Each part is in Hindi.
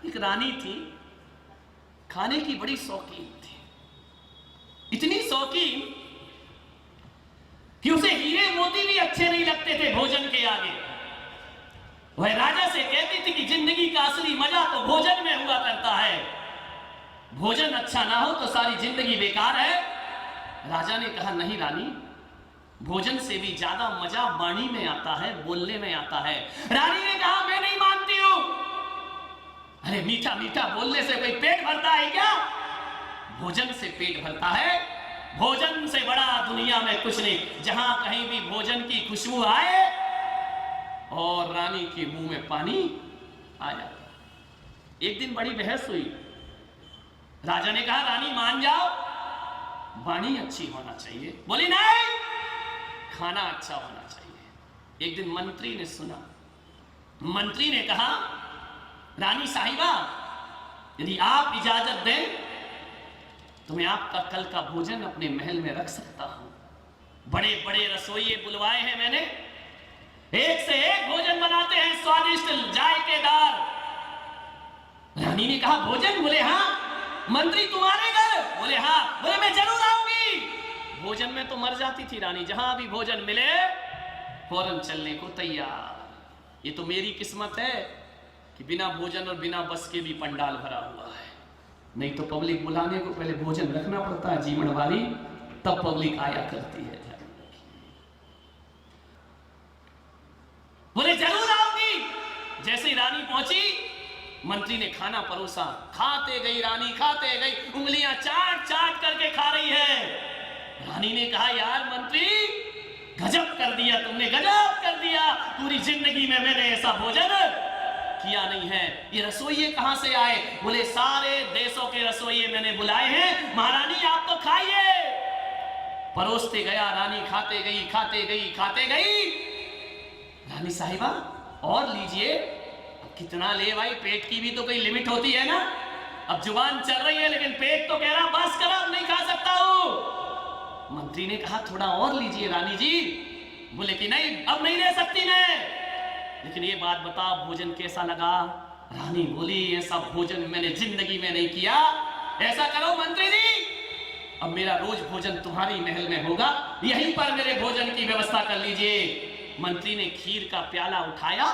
एक रानी थी, खाने की बड़ी शौकीन थी, इतनी शौकीन कि उसे हीरे मोती भी अच्छे नहीं लगते थे भोजन के आगे। वह राजा से कहती थी कि जिंदगी का असली मजा तो भोजन में हुआ करता है, भोजन अच्छा ना हो तो सारी जिंदगी बेकार है। राजा ने कहा नहीं रानी, भोजन से भी ज्यादा मजा वाणी में आता है, बोलने में आता है। रानी ने कहा मैं नहीं मानती हूं। अरे मीठा मीठा बोलने से कोई पेट भरता है क्या? भोजन से पेट भरता है, भोजन से बड़ा दुनिया में कुछ नहीं। जहां कहीं भी भोजन की खुशबू आए और रानी के मुंह में पानी आ जाता। एक दिन बड़ी बहस हुई। राजा ने कहा रानी मान जाओ, वाणी अच्छी होना चाहिए। बोली नहीं, खाना अच्छा होना चाहिए। एक दिन मंत्री ने सुना, मंत्री ने कहा रानी साहिबा यदि आप इजाजत दें तो मैं आपका कल का भोजन अपने महल में रख सकता हूं। बड़े बड़े रसोइये बुलवाए हैं मैंने, एक से एक भोजन बनाते हैं, स्वादिष्ट जायकेदार। रानी ने कहा भोजन? बोले हाँ। मंत्री तुम्हारे घर? बोले हाँ। बोले मैं जरूर आऊंगी। भोजन में तो मर जाती थी रानी, जहां भी भोजन मिले फौरन चलने को तैयार। ये तो मेरी किस्मत है कि बिना भोजन और बिना बस के भी पंडाल भरा हुआ है, नहीं तो पब्लिक बुलाने को पहले भोजन रखना पड़ता है जीवन वाली, तब पब्लिक आया करती है। बोले जरूर आऊंगी। जैसे ही रानी पहुंची, मंत्री ने खाना परोसा, खाते गई रानी, खाते गई, उंगलियां चाट चाट करके खा रही है। रानी ने कहा यार मंत्री गजब कर दिया तुमने, गजब कर दिया, पूरी जिंदगी में मैंने ऐसा भोजन किया नहीं है। ये रसोइये कहां से आए? बोले सारे देशों के रसोइये मैंने बुलाए हैं, महारानी आप तो खाइए। परोसते गया, रानी खाते गई, खाते गई, खाते गई। रानी साहिबा और लीजिए। अब कितना ले भाई, पेट की भी तो कोई लिमिट होती है ना। अब जुबान चल रही है लेकिन पेट तो कह रहा बस करो, अब नहीं खा सकता हूं। मंत्री ने कहा थोड़ा और लीजिए रानी जी। बोले कि नहीं अब नहीं ले सकती मैं। लेकिन ये बात बताओ भोजन कैसा लगा? रानी बोली ऐसा भोजन मैंने जिंदगी में नहीं किया। ऐसा करो मंत्री जी, अब मेरा रोज भोजन तुम्हारी महल में होगा, यहीं पर मेरे भोजन की व्यवस्था कर लीजिए। मंत्री ने खीर का प्याला उठाया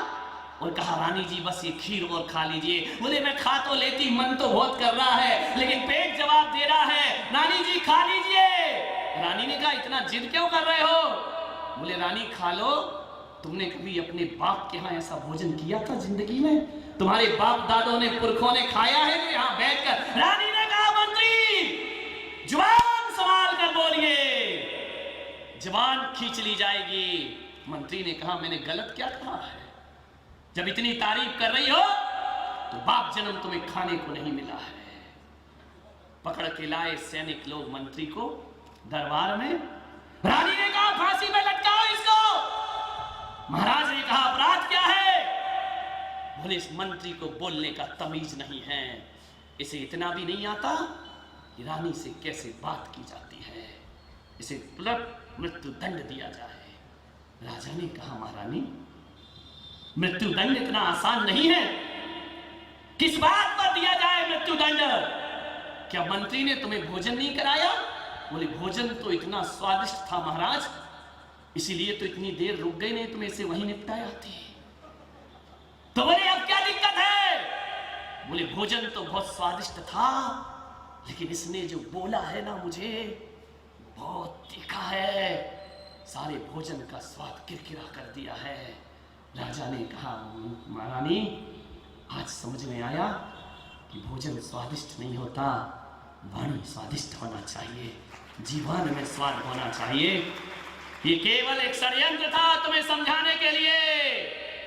और कहा रानी जी बस ये खीर और खा लीजिए। बोले मैं खा तो लेती, मन तो बहुत कर रहा है लेकिन पेट जवाब दे रहा है, रानी जी खा लीजिए। रानी ने कहा इतना जिद क्यों कर रहे हो? बोले रानी खा लो, तुमने कभी अपने बाप के यहाँ ऐसा भोजन किया था जिंदगी में? तुम्हारे बाप दादों ने, पुरखों ने खाया है तो यहाँ बैठकर। रानी ने कहा मंत्री जुबान संभाल कर बोलिए, जुबान खींच ली जाएगी। मंत्री ने कहा मैंने गलत क्या कहा है? जब इतनी तारीफ कर रही हो तो बाप जन्म तुम्हें खाने को नहीं मिला है। पकड़ के लाए सैनिक लोग मंत्री को दरबार में। रानी ने कहा फांसी में लटकाओ इसको। महाराज ने कहा अपराध क्या है? बोले इस मंत्री को बोलने का तमीज नहीं है, इसे इतना भी नहीं आता कि रानी से कैसे बात की जाती है, इसे तुरंत मृत्यु दंड दिया जाए। राजा ने कहा महारानी मृत्यु दंड इतना आसान नहीं है, किस बात पर दिया जाए मृत्यु दंड? क्या मंत्री ने तुम्हें भोजन नहीं कराया? बोले भोजन तो इतना स्वादिष्ट था महाराज, इसीलिए तो इतनी देर रुक गई, नहीं तुम्हें इसे वहीं निपटाया थी। तो बोले अब क्या दिक्कत है? बोले भोजन तो बहुत स्वादिष्ट था लेकिन इसने जो बोला है ना मुझे बहुत तीखा है, सारे भोजन का स्वाद किरकिरा कर दिया है। राजा ने कहा महारानी आज समझ में आया कि भोजन स्वादिष्ट नहीं होता, वाणी स्वादिष्ट होना चाहिए, जीवन में स्वाद होना चाहिए। ये केवल एक षड्यंत्र था तुम्हें समझाने के लिए।